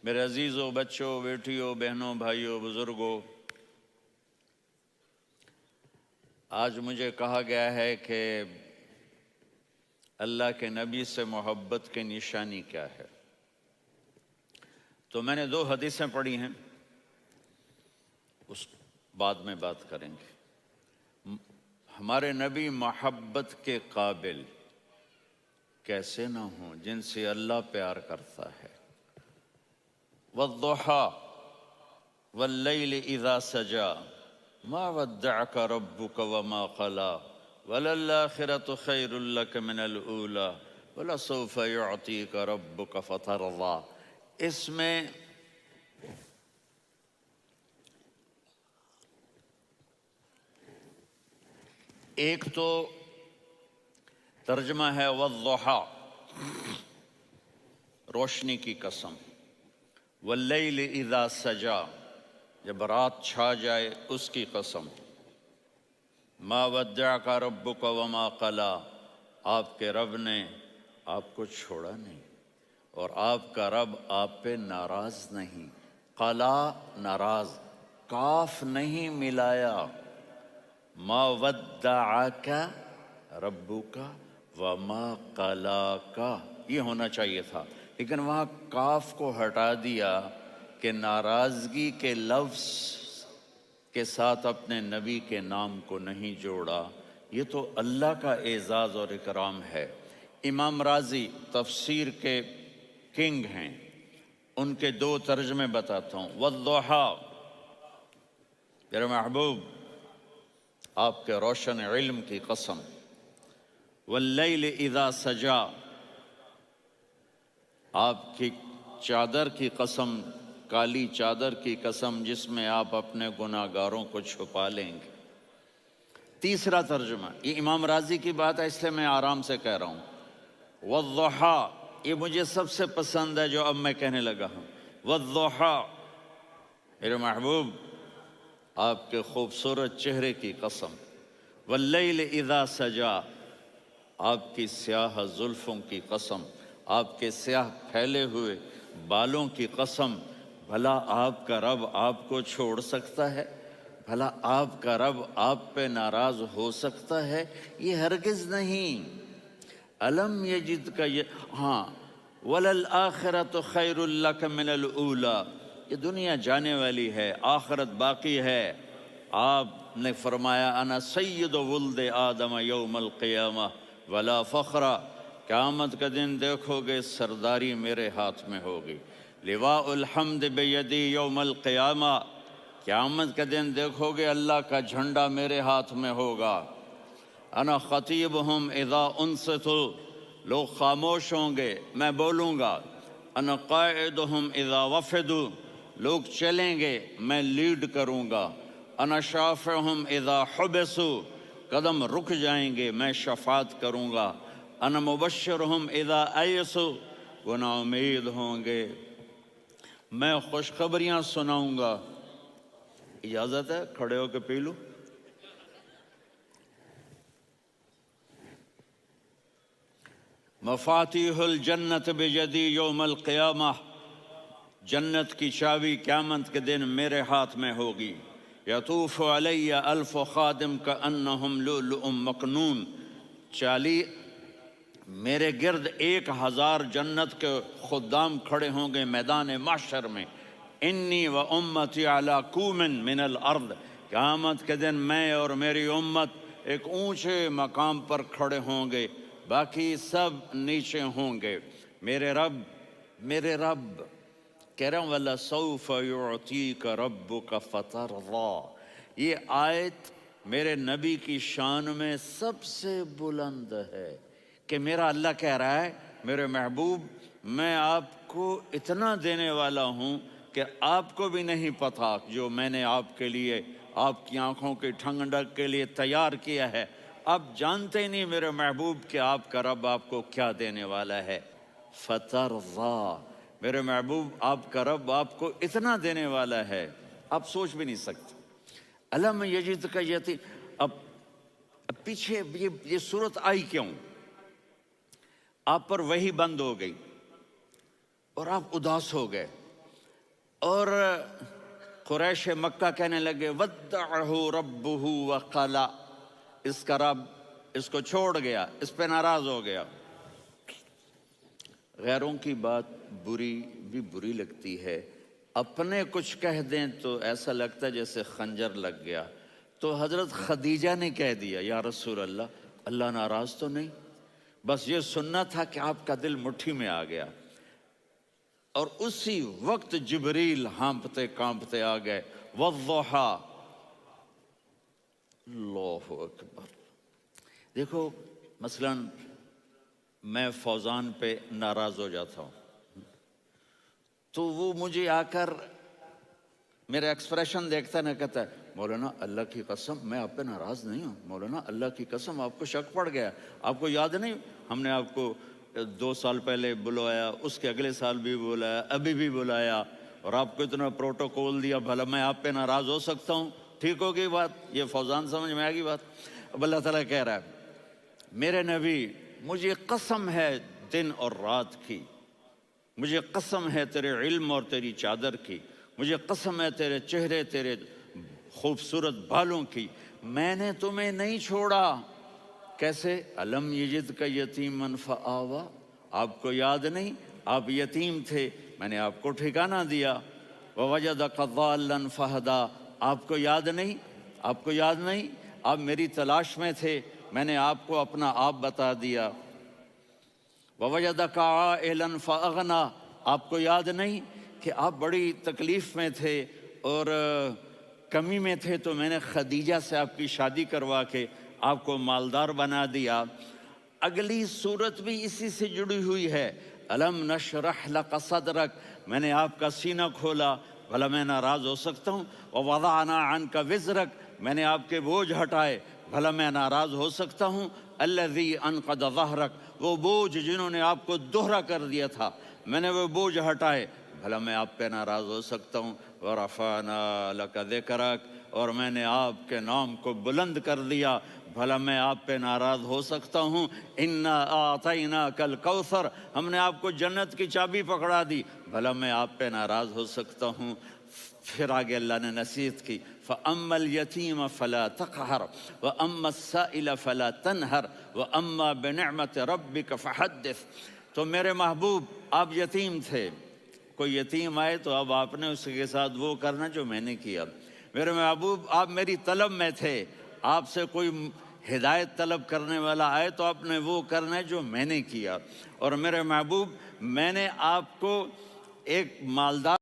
میرے عزیزوں، بچوں، بیٹیوں، بہنوں، بھائیوں، بزرگوں، آج مجھے کہا گیا ہے کہ اللہ کے نبی سے محبت کی نشانی کیا ہے۔ تو میں نے 2 حدیثیں پڑھی ہیں، اس بعد میں بات کریں گے۔ ہمارے نبی محبت کے قابل کیسے نہ ہوں جن سے اللہ پیار کرتا ہے۔ والضحى واللیل اذا سجا ما ودعك ربك وما قلى وللآخرة خیر لك من الأولى ولسوف يعطيك ربك فترضى۔ اس میں ایک تو ترجمہ ہے والضحى، روشنی کی قسم، واللیل اذا سجا، جب رات چھا جائے اس کی قسم، ما ودعک ربک وما قلی، آپ کے رب نے آپ کو چھوڑا نہیں اور آپ کا رب آپ پہ ناراض نہیں۔ قلا ناراض، کاف نہیں ملایا۔ ما ودعک ربک وما قلاک، یہ ہونا چاہیے تھا، لیکن وہاں کاف کو ہٹا دیا کہ ناراضگی کے لفظ کے ساتھ اپنے نبی کے نام کو نہیں جوڑا۔ یہ تو اللہ کا اعزاز اور اکرام ہے۔ امام رازی تفسیر کے کنگ ہیں، ان کے 2 ترجمے بتاتا ہوں۔ والضحیٰ، میرے محبوب آپ کے روشن علم کی قسم۔ واللیل اذا سجا، آپ کی چادر کی قسم، کالی چادر کی قسم جس میں آپ اپنے گناہ گاروں کو چھپا لیں گے۔ تیسرا ترجمہ، یہ امام رازی کی بات ہے اس لیے میں آرام سے کہہ رہا ہوں۔ والضحیٰ، یہ مجھے سب سے پسند ہے جو اب میں کہنے لگا ہوں۔ والضحیٰ، میرے محبوب آپ کے خوبصورت چہرے کی قسم۔ واللیل اذا سجا، آپ کی سیاہ زلفوں کی قسم، آپ کے سیاہ پھیلے ہوئے بالوں کی قسم۔ بھلا آپ کا رب آپ کو چھوڑ سکتا ہے؟ بھلا آپ کا رب آپ پہ ناراض ہو سکتا ہے؟ یہ ہرگز نہیں۔ الم یجد کا ہاں، وللآخرۃ خیر لک من الاولی، یہ دنیا جانے والی ہے، آخرت باقی ہے۔ آپ نے فرمایا انا سید ولد آدم یوم القیامہ ولا فخر، قیامت کا دن دیکھو گے سرداری میرے ہاتھ میں ہوگی۔ لواء الحمد بیدی یوم القیامہ، قیامت کا دن دیکھو گے اللہ کا جھنڈا میرے ہاتھ میں ہوگا۔ انا خطیبہم اذا انصتوا، لوگ خاموش ہوں گے میں بولوں گا۔ انا قائدہم اذا وفدوا، لوگ چلیں گے میں لیڈ کروں گا۔ انا شافعہم اذا حبسوا، قدم رک جائیں گے میں شفاعت کروں گا۔ انا مبشرہم اذا ایسوا، وہ نا امید ہوں گے میں خوشخبریاں سناؤں گا۔ اجازت ہے کھڑے ہو کے پی لوں؟ مفاتیح الجنت بیدی یوم القیامہ، جنت کی چابی قیامت کے دن میرے ہاتھ میں ہوگی۔ یطوف علی الف خادم کانہم لؤلؤ مکنون، میرے گرد 1000 جنت کے خدام کھڑے ہوں گے میدان محشر میں۔ انی و امتی علی کوم من الارض، قیامت کے دن میں اور میری امت ایک اونچے مقام پر کھڑے ہوں گے، باقی سب نیچے ہوں گے۔ میرے رب کہہ رہا ہوں وَلَسَوْفَ يُعْطِيكَ رَبُّكَ فَتَرْضَىٰ، یہ آیت میرے نبی کی شان میں سب سے بلند ہے کہ میرا اللہ کہہ رہا ہے میرے محبوب میں آپ کو اتنا دینے والا ہوں کہ آپ کو بھی نہیں پتہ جو میں نے آپ کے لیے، آپ کی آنکھوں کی ٹھنڈک کے لیے تیار کیا ہے۔ آپ جانتے ہی نہیں میرے محبوب کہ آپ کا رب آپ کو کیا دینے والا ہے۔ فَتَرْضَىٰ، میرے محبوب آپ کا رب آپ کو اتنا دینے والا ہے آپ سوچ بھی نہیں سکتے۔ الم یجد کا یتی، اب پیچھے یہ صورت آئی کیوں؟ آپ پر وحی بند ہو گئی اور آپ اداس ہو گئے۔ اور قریش مکہ کہنے لگے ودعہ ربہ وقلا، اس کا رب اس کو چھوڑ گیا، اس پہ ناراض ہو گیا۔ غیروں کی بات بری لگتی ہے، اپنے کچھ کہہ دیں تو ایسا لگتا ہے جیسے خنجر لگ گیا۔ تو حضرت خدیجہ نے کہہ دیا یا رسول اللہ، اللہ ناراض تو نہیں؟ بس یہ سننا تھا کہ آپ کا دل مٹھی میں آ گیا۔ اور اسی وقت جبریل ہانپتے کانپتے آ گئے، والضحیٰ، اللہ اکبر۔ دیکھو مثلا میں فوزان پہ ناراض ہو جاتا ہوں تو وہ مجھے آ کر میرا ایکسپریشن دیکھتا ہے، نہ کہتا ہے مولانا اللہ کی قسم میں آپ پہ ناراض نہیں ہوں، مولانا اللہ کی قسم آپ کو شک پڑ گیا، آپ کو یاد نہیں ہم نے آپ کو 2 سال پہلے بلایا، اس کے اگلے سال بھی بلایا، ابھی بھی بلایا، اور آپ کو اتنا پروٹوکول دیا، بھلا میں آپ پہ ناراض ہو سکتا ہوں؟ ٹھیک ہوگی بات؟ یہ فوزان سمجھ میں آ گئی بات؟ اب اللہ تعالیٰ کہہ رہا ہے میرے نبی مجھے قسم ہے دن اور رات کی، مجھے قسم ہے تیرے علم اور تیری چادر کی، مجھے قسم ہے تیرے چہرے تیرے خوبصورت بالوں کی، میں نے تمہیں نہیں چھوڑا۔ کیسے؟ الم یجد کا یتیمن فآوا، آپ کو یاد نہیں آپ یتیم تھے، میں نے آپ کو ٹھکانہ دیا۔ ووجدک ضالا فہدا، آپ کو یاد نہیں آپ کو یاد نہیں آپ میری تلاش میں تھے، میں نے آپ کو اپنا آپ بتا دیا۔ ووجدک عائلا فاغنا، آپ کو یاد نہیں کہ آپ بڑی تکلیف میں تھے اور کمی میں تھے، تو میں نے خدیجہ سے آپ کی شادی کروا کے آپ کو مالدار بنا دیا۔ اگلی صورت بھی اسی سے جڑی ہوئی ہے، الم نشرح لک صدرک، میں نے آپ کا سینہ کھولا، بھلا میں ناراض ہو سکتا ہوں؟ ووضعنا عنک وزرک، میں نے آپ کے بوجھ ہٹائے، بھلا میں ناراض ہو سکتا ہوں؟ الذی انقض ظہرک، وہ بوجھ جنہوں نے آپ کو دوہرا کر دیا تھا، میں نے وہ بوجھ ہٹائے، بھلا میں آپ پہ ناراض ہو سکتا ہوں؟ ورفعنا لک ذکرک، اور میں نے آپ کے نام کو بلند کر دیا، بھلا میں آپ پہ ناراض ہو سکتا ہوں؟ انا اعطیناک الکوثر، ہم نے آپ کو جنت کی چابی پکڑا دی، بھلا میں آپ پہ ناراض ہو سکتا ہوں؟ پھر آگے اللہ نے نصیحت کی، فَأَمَّا الْيَتِيمَ فَلَا تَقْهَرْ وَأَمَّا السَّائِلَ فَلَا تَنْهَرْ وَأَمَّا بِنِعْمَةِ رَبِّكَ فَحَدِّثْ۔ تو میرے محبوب آپ یتیم تھے، کوئی یتیم آئے تو اب آپ نے اس کے ساتھ وہ کرنا جو میں نے کیا۔ میرے محبوب آپ میری طلب میں تھے، آپ سے کوئی ہدایت طلب کرنے والا آئے تو آپ نے وہ کرنا ہے جو میں نے کیا۔ اور میرے محبوب میں نے آپ کو ایک مالدار